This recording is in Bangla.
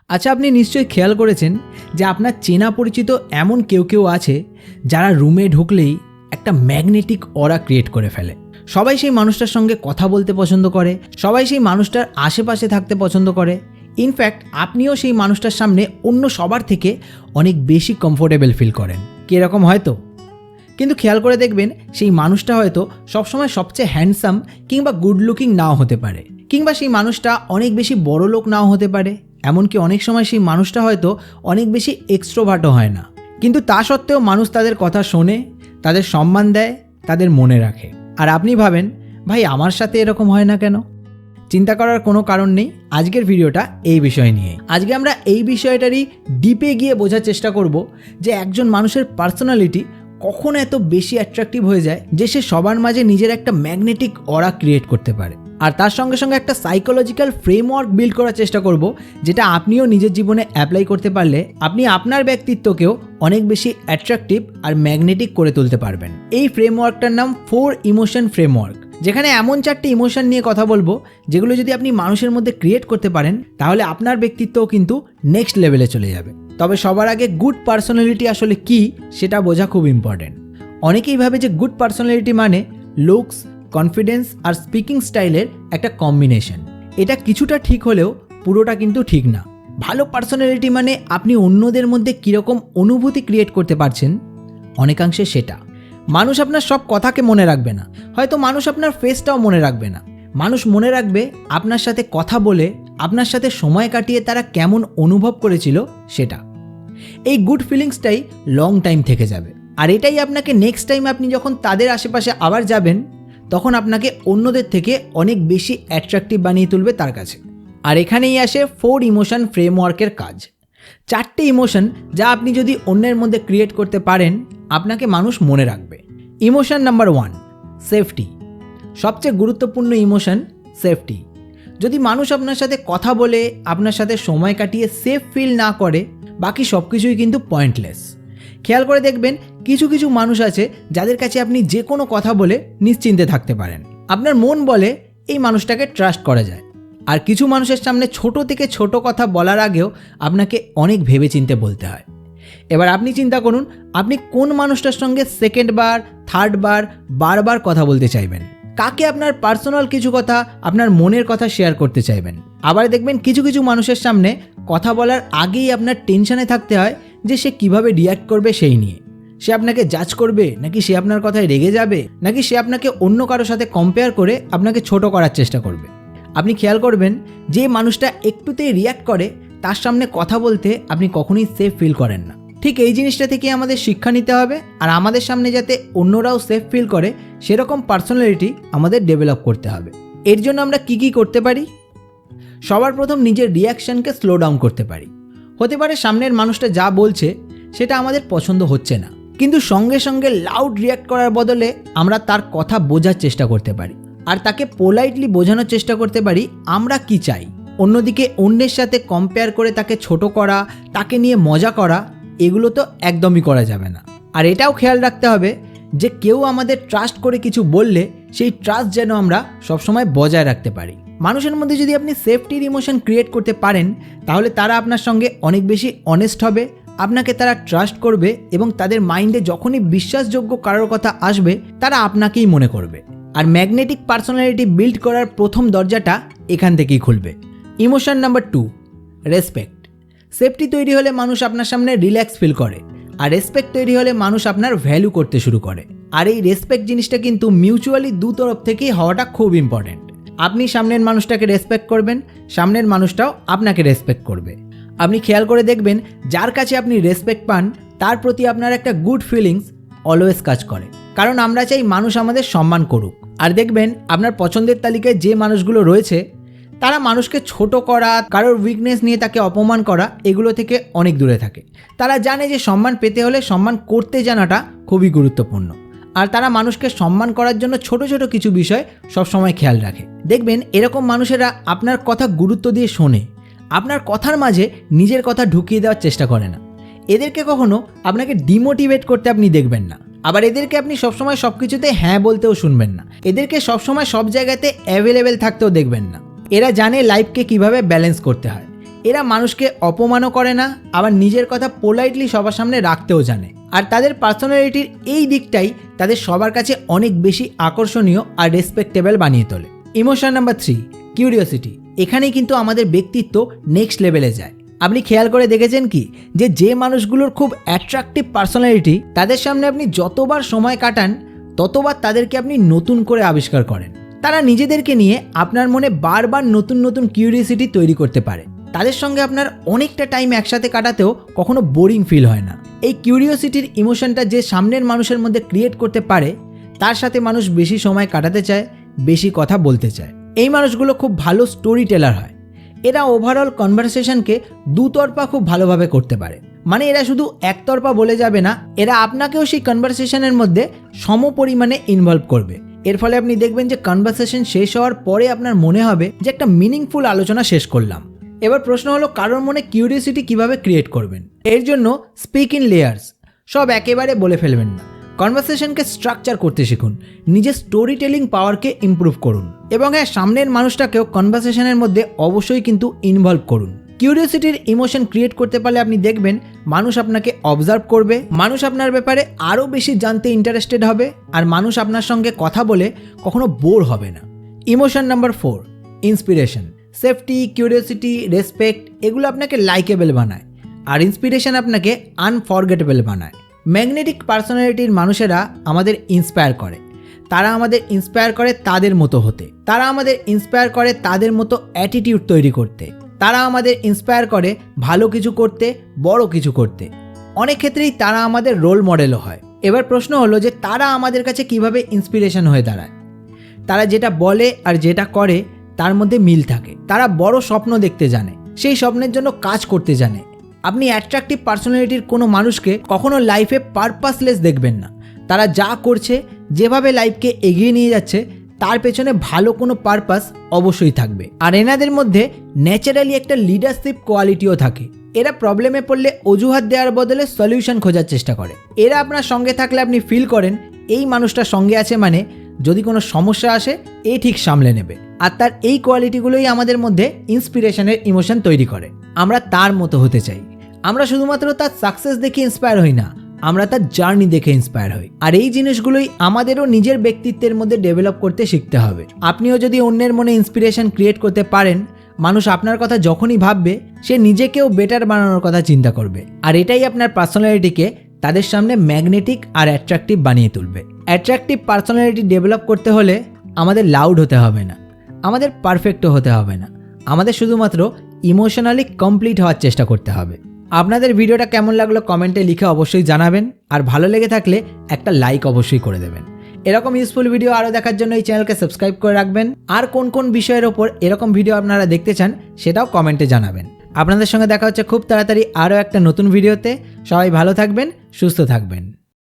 আচ্ছা, আপনি নিশ্চয়ই খেয়াল করেছেন যে আপনার চেনা পরিচিত এমন কেউ আছে যারা রুমে ঢুকলেই একটা ম্যাগনেটিক অরা ক্রিয়েট করে ফেলে। সবাই সেই মানুষটার সঙ্গে কথা বলতে পছন্দ করে, সবাই সেই মানুষটার আশেপাশে থাকতে পছন্দ করে। ইনফ্যাক্ট আপনিও সেই মানুষটার সামনে অন্য সবার থেকে অনেক বেশি কমফোর্টেবল ফিল করেন। কীরকম হয়তো, কিন্তু খেয়াল করে দেখবেন সেই মানুষটা হয়তো সবসময় সবচেয়ে হ্যান্ডসাম কিংবা গুড লুকিং নাও হতে পারে, কিংবা সেই মানুষটা অনেক বেশি বড় লোক নাও হতে পারে, এমনকি অনেক সময় সেই মানুষটা হয়তো অনেক বেশি এক্সট্রোভার্টও হয় না। কিন্তু তা সত্ত্বেও মানুষ তাদের কথা শোনে, তাদের সম্মান দেয়, তাদের মনে রাখে। আর আপনি ভাবেন, ভাই আমার সাথে এরকম হয় না কেন? চিন্তা করার কোনো কারণ নেই। আজকের ভিডিওটা এই বিষয় নিয়ে। আজকে আমরা এই বিষয়টারই ডিপে গিয়ে বোঝার চেষ্টা করব যে একজন মানুষের পার্সোনালিটি কখন এত বেশি অ্যাট্রাকটিভ হয়ে যায় যে সে সবার মাঝে নিজের একটা ম্যাগনেটিক অরা ক্রিয়েট করতে পারে। আর তার সঙ্গে সঙ্গে একটা সাইকোলজিক্যাল ফ্রেমওয়ার্ক বিল্ড করার চেষ্টা করব, যেটা আপনিও নিজের জীবনে অ্যাপ্লাই করতে পারলে আপনি আপনার ব্যক্তিত্বকেও অনেক বেশি অ্যাট্রাকটিভ আর ম্যাগনেটিক করে তুলতে পারবেন। এই ফ্রেমওয়ার্কটার নাম 4 ইমোশন ফ্রেমওয়ার্ক, যেখানে এমন 4টি ইমোশন নিয়ে কথা বলবো যেগুলো যদি আপনি মানুষের মধ্যে ক্রিয়েট করতে পারেন তাহলে আপনার ব্যক্তিত্বও কিন্তু নেক্সট লেভেলে চলে যাবে। তবে সবার আগে গুড পার্সোনালিটি আসলে কি সেটা বোঝা খুব ইম্পর্টেন্ট। অনেকেই ভাবে যে গুড পার্সোনালিটি মানে লুকস, কনফিডেন্স আর স্পিকিং স্টাইলের একটা কম্বিনেশন। এটা কিছুটা ঠিক হলেও পুরোটা কিন্তু ঠিক না। ভালো পার্সোনালিটি মানে আপনি অন্যদের মধ্যে কীরকম অনুভূতি ক্রিয়েট করতে পারছেন, অনেকাংশে সেটা। মানুষ আপনার সব কথাকে মনে রাখবে না, হয়তো মানুষ আপনার ফেসটাও মনে রাখবে না। মানুষ মনে রাখবে আপনার সাথে কথা বলে, আপনার সাথে সময় কাটিয়ে তারা কেমন অনুভব করেছিল সেটা। এই গুড ফিলিংসটাই লং টাইম থেকে যাবে। আর এটাই আপনাকে নেক্সট টাইম আপনি যখন তাদের আশেপাশে আবার যাবেন তখন আপনাকে অন্যদের থেকে অনেক বেশি অ্যাট্রাকটিভ বানিয়ে তুলবে তার কাছে। আর এখানেই আসে 4 ইমোশন ফ্রেমওয়ার্কের কাজ। 4টে ইমোশন যা আপনি যদি অন্যের মধ্যে ক্রিয়েট করতে পারেন আপনাকে মানুষ মনে রাখবে। Emotion number 1, safety. সবচেয়ে গুরুত্বপূর্ণ ইমোশন সেফটি। যদি মানুষ আপনার সাথে কথা বলে, আপনার সাথে সময় কাটিয়ে সেফ ফিল না করে, বাকি সব কিছুই কিন্তু পয়েন্টলেস। খেয়াল করে দেখবেন কিছু কিছু মানুষ আছে যাদের কাছে আপনি যে কোনো কথা বলে নিশ্চিন্তে থাকতে পারেন। আপনার মন বলে এই মানুষটাকে ট্রাস্ট করা যায়। আর কিছু মানুষের সামনে ছোট থেকে ছোট কথা বলার আগেও আপনাকে অনেক ভেবেচিন্তে বলতে হয়। এবার আপনি চিন্তা করুন আপনি কোন মানুষটার সঙ্গে সেকেন্ড বার, থার্ড বার, বারবার কথা বলতে চাইবেন। কাকে আপনার পার্সোনাল কিছু কথা, আপনার মনের কথা শেয়ার করতে চাইবেন। আবার দেখবেন কিছু কিছু মানুষের সামনে কথা বলার আগেই আপনার টেনশনে থাকতে হয় যে সে কিভাবে রিয়্যাক্ট করবে সেই নিয়ে। সে আপনাকে জাজ করবে, নাকি সে আপনার কথায় রেগে যাবে, নাকি সে আপনাকে অন্য কারোর সাথে কম্পেয়ার করে আপনাকে ছোট করার চেষ্টা করবে। আপনি খেয়াল করবেন যে মানুষটা একটুতেই রিয়্যাক্ট করে তার সামনে কথা বলতে আপনি কখনোই সেফ ফিল করেন না। ঠিক এই জিনিসটা থেকে আমাদের শিক্ষা নিতে হবে, আর আমাদের সামনে যাতে অন্যরাও সেফ ফিল করে সেরকম পার্সোনালিটি আমাদের ডেভেলপ করতে হবে। এর জন্য আমরা কি করতে পারি? সবার প্রথম নিজের রিয়াকশনকে স্লো ডাউন করতে পারি। হতে পারে সামনের মানুষটা যা বলছে সেটা আমাদের পছন্দ হচ্ছে না, কিন্তু সঙ্গে সঙ্গে লাউড রিয়্যাক্ট করার বদলে আমরা তার কথা বোঝার চেষ্টা করতে পারি আর তাকে পোলাইটলি বোঝানোর চেষ্টা করতে পারি আমরা কি চাই। অন্যদিকে অন্যের সাথে কম্পেয়ার করে তাকে ছোট করা, তাকে নিয়ে মজা করা, এগুলো তো একদমই করা যাবে না। আর এটাও খেয়াল রাখতে হবে যে কেউ আমাদের ট্রাস্ট করে কিছু বললে সেই ট্রাস্ট যেন আমরা সবসময় বজায় রাখতে পারি। মানুষের মধ্যে যদি আপনি সেফটির ইমোশন ক্রিয়েট করতে পারেন তাহলে তারা আপনার সঙ্গে অনেক বেশি অনেস্ট হবে, আপনাকে তারা ট্রাস্ট করবে এবং তাদের মাইন্ডে যখনই বিশ্বাসযোগ্য কারোর কথা আসবে তারা আপনাকেই মনে করবে। আর ম্যাগনেটিক পার্সোনালিটি বিল্ড করার প্রথম দরজাটা এখান থেকেই খুলবে। Emotion number 2, respect. সেফটি তৈরি হলে মানুষ আপনার সামনে রিল্যাক্স ফিল করে, আর রেসপেক্ট তৈরি হলে মানুষ আপনার ভ্যালু করতে শুরু করে। আর এই রেসপেক্ট জিনিসটা কিন্তু মিউচুয়ালি দু তরফ থেকেই হওয়াটা খুব ইম্পর্টেন্ট। আপনি সামনের মানুষটাকে রেসপেক্ট করবেন, সামনের মানুষটাও আপনাকে রেসপেক্ট করবে। আপনি খেয়াল করে দেখবেন যার কাছে আপনি রেসপেক্ট পান তার প্রতি আপনার একটা গুড ফিলিংস অলওয়েজ কাজ করে, কারণ আমরা চাই মানুষ আমাদের সম্মান করুক। আর দেখবেন আপনার পছন্দের তালিকায় যে মানুষগুলো রয়েছে তারা মানুষকে ছোট করা, কারোর উইকনেস নিয়ে তাকে অপমান করা, এগুলো থেকে অনেক দূরে থাকে। তারা জানে যে সম্মান পেতে হলে সম্মান করতে জানাটা খুবই গুরুত্বপূর্ণ। আর তারা মানুষকে সম্মান করার জন্য ছোট ছোট কিছু বিষয় সবসময় খেয়াল রাখে। দেখবেন এরকম মানুষেরা আপনার কথা গুরুত্ব দিয়ে শোনে, আপনার কথার মাঝে নিজের কথা ঢুকিয়ে দেওয়ার চেষ্টা করে না। এদেরকে কখনো আপনাকে ডিমোটিভেট করতে আপনি দেখবেন না। আবার এদেরকে আপনি সবসময় সব কিছুতে হ্যাঁ বলতেও শুনবেন না। এদেরকে সবসময় সব জায়গাতে অ্যাভেলেবেল থাকতেও দেখবেন না। এরা জানে লাইফকে কিভাবে ব্যালেন্স করতে হয়। এরা মানুষকে অপমানও করে না, আবার নিজের কথা পোলাইটলি সবার সামনে রাখতেও জানে। আর তাদের পার্সোনালিটির এই দিকটাই তাদের সবার কাছে অনেক বেশি আকর্ষণীয় আর রেসপেক্টেবল বানিয়ে তোলে। Emotion number 3, curiosity. এখানেই কিন্তু আমাদের ব্যক্তিত্ব নেক্সট লেভেলে যায়। আপনি খেয়াল করে দেখেছেন কি যে মানুষগুলোর খুব অ্যাট্রাকটিভ পার্সোনালিটি, তাদের সামনে আপনি যতবার সময় কাটান ততবার তাদেরকে আপনি নতুন করে আবিষ্কার করেন। তারা নিজেদেরকে নিয়ে আপনার মনে বারবার নতুন নতুন কিউরিওসিটি তৈরি করতে পারে। তাদের সঙ্গে আপনার অনেকটা টাইম একসাথে কাটাতেও কখনো বোরিং ফিল হয় না। এই কিউরিওসিটির ইমোশনটা যে সামনের মানুষের মধ্যে ক্রিয়েট করতে পারে, তার সাথে মানুষ বেশি সময় কাটাতে চায়, বেশি কথা বলতে চায়। এই মানুষগুলো খুব ভালো স্টোরি টেলার হয়। এরা ওভারঅল কনভারসেশনকে দুতরফা খুব ভালোভাবে করতে পারে। মানে এরা শুধু একতরফা বলে যাবে না, এরা আপনাকেও সেই কনভারসেশনের মধ্যে সম পরিমাণে ইনভলভ করবে। এর ফলে আপনি দেখবেন যে কনভারসেশন শেষ হওয়ার পরে আপনার মনে হবে যে একটা মিনিংফুল আলোচনা শেষ করলাম। এবার প্রশ্ন হলো, কারোর মনে কিউরিওসিটি কিভাবে ক্রিয়েট করবেন? এর জন্য স্পিক ইন লেয়ার্স, সব একেবারে বলে ফেলবেন না। কনভারসেশনকে স্ট্রাকচার করতে শিখুন, নিজের স্টোরি টেলিং পাওয়ারকে ইমপ্রুভ করুন, এবং হ্যাঁ, সামনের মানুষটাকেও কনভারসেশনের মধ্যে অবশ্যই কিন্তু ইনভলভ করুন। কিউরিওসিটির ইমোশন ক্রিয়েট করতে পারলে আপনি দেখবেন মানুষ আপনাকে অবজার্ভ করবে, মানুষ আপনার ব্যাপারে আরও বেশি জানতে ইন্টারেস্টেড হবে, আর মানুষ আপনার সঙ্গে কথা বলে কখনো বোর হবে না। Emotion number 4, inspiration. Safety, curiosity, respect এগুলো আপনাকে লাইকেবল বানায়, আর ইন্সপিরেশন আপনাকে আনফরগেটেবল বানায়। ম্যাগনেটিক পার্সোনালিটির মানুষেরা আমাদের ইন্সপায়ার করে। তারা আমাদের ইন্সপায়ার করে তাদের মতো হতে, তারা আমাদের ইন্সপায়ার করে তাদের মতো অ্যাটিটিউড তৈরি করতে, তারা আমাদের ইন্সপায়ার করে ভালো কিছু করতে, বড় কিছু করতে। অনেক ক্ষেত্রেই তারা আমাদের রোল মডেলও হয়। এবার প্রশ্ন হলো যে তারা আমাদের কাছে কিভাবে ইন্সপিরেশন হয়ে দাঁড়ায়? তারা যেটা বলে আর যেটা করে তার মধ্যে মিল থাকে। তারা বড় স্বপ্ন দেখতে জানে, সেই স্বপ্নের জন্য কাজ করতে জানে। আপনি অ্যাট্রাকটিভ পার্সোনালিটির কোনো মানুষকে কখনো লাইফে পারপাসলেস দেখবেন না। তারা যা করছে, যেভাবে লাইফকে এগিয়ে নিয়ে যাচ্ছে, তার পেছনে ভালো কোনো পারপাস অবশ্যই থাকবে। আর এনাদের মধ্যে ন্যাচারালি একটা লিডারশিপ কোয়ালিটিও থাকে। এরা প্রবলেমে পড়লে অজুহাত দেওয়ার বদলে সলিউশন খোঁজার চেষ্টা করে। এরা আপনার সঙ্গে থাকলে আপনি ফিল করেন এই মানুষটা সঙ্গে আছে, মানে যদি কোনো সমস্যা আসে এ ঠিক সামলে নেবে। আর তার এই কোয়ালিটিগুলোই আমাদের মধ্যে ইন্সপিরেশনের ইমোশন তৈরি করে। আমরা তার মতো হতে চাই। আমরা শুধুমাত্র তার সাকসেস দেখে ইন্সপায়ার হই না, আমরা তার জার্নি দেখে ইন্সপায়ার হই। আর এই জিনিসগুলোই আমাদেরও নিজের ব্যক্তিত্বের মধ্যে ডেভেলপ করতে শিখতে হবে। আপনিও যদি অন্যের মনে ইন্সপিরেশন ক্রিয়েট করতে পারেন, মানুষ আপনার কথা যখনই ভাববে সে নিজেকেও বেটার বানানোর কথা চিন্তা করবে। আর এটাই আপনার পার্সোনালিটিকে তাদের সামনে ম্যাগনেটিক আর অ্যাট্রাকটিভ বানিয়ে তুলবে। অ্যাট্রাকটিভ পার্সোনালিটি ডেভেলপ করতে হলে আমাদের লাউড হতে হবে না, আমাদের পারফেক্টও হতে হবে না, আমাদের শুধুমাত্র ইমোশনালি কমপ্লিট হওয়ার চেষ্টা করতে হবে। আপনাদের ভিডিওটা কেমন লাগলো কমেন্টে লিখে অবশ্যই জানাবেন, আর ভালো লেগে থাকলে একটা লাইক অবশ্যই করে দেবেন। এরকম ইউজফুল ভিডিও আরও দেখার জন্য এই চ্যানেলকে সাবস্ক্রাইব করে রাখবেন। আর কোন কোন বিষয়ের ওপর এরকম ভিডিও আপনারা দেখতে চান সেটাও কমেন্টে জানাবেন। আপনাদের সঙ্গে দেখা হচ্ছে খুব তাড়াতাড়ি আরও একটা নতুন ভিডিওতে। সবাই ভালো থাকবেন, সুস্থ থাকবেন।